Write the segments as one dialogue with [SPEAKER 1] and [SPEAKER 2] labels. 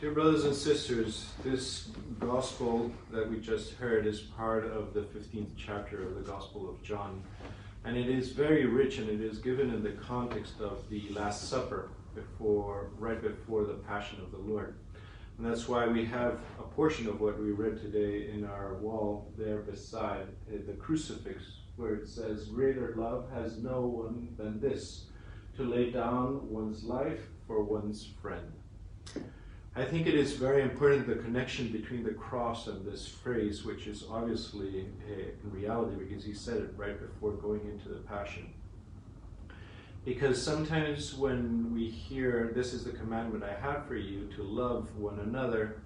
[SPEAKER 1] Dear brothers and sisters, this gospel that we just heard is part of the 15th chapter of the Gospel of John. And it is very rich, and it is given in the context of the Last Supper, right before the Passion of the Lord. And that's why we have a portion of what we read today in our wall there beside the crucifix, where it says, "Greater love has no one than this, to lay down one's life for one's friend." I think it is very important, the connection between the cross and this phrase, which is obviously in reality, because he said it right before going into the Passion. Because sometimes when we hear, "This is the commandment I have for you, to love one another,"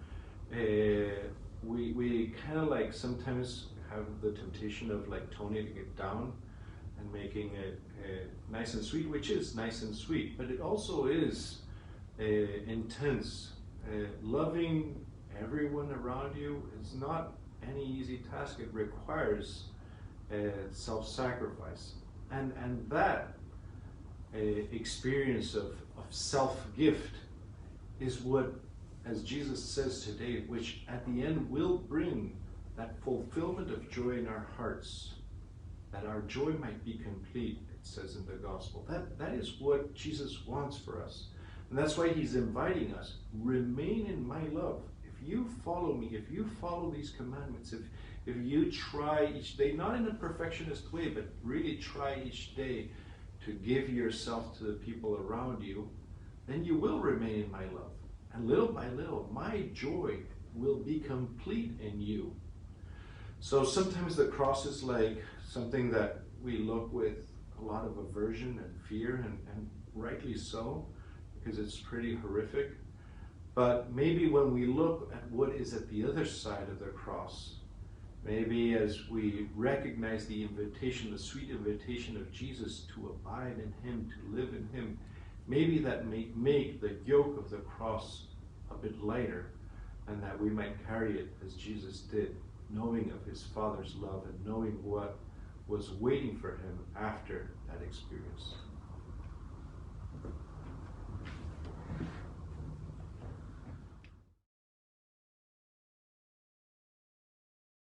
[SPEAKER 1] we kind of like sometimes have the temptation of like toning it down and making it nice and sweet, which is nice and sweet, but it also is intense. Loving everyone around you is not any easy task. It requires self-sacrifice. And that experience of self-gift is what, as Jesus says today, which at the end will bring that fulfillment of joy in our hearts, that our joy might be complete, it says in the gospel. That is what Jesus wants for us. And that's why he's inviting us, remain in my love. If you follow me, if you follow these commandments, if you try each day, not in a perfectionist way, but really try each day to give yourself to the people around you, then you will remain in my love. And little by little, my joy will be complete in you. So sometimes the cross is like something that we look with a lot of aversion and fear, and rightly so, because it's pretty horrific. But maybe when we look at what is at the other side of the cross, maybe as we recognize the invitation, the sweet invitation of Jesus to abide in him, to live in him, maybe that may make the yoke of the cross a bit lighter, and that we might carry it as Jesus did, knowing of his Father's love and knowing what was waiting for him after that experience.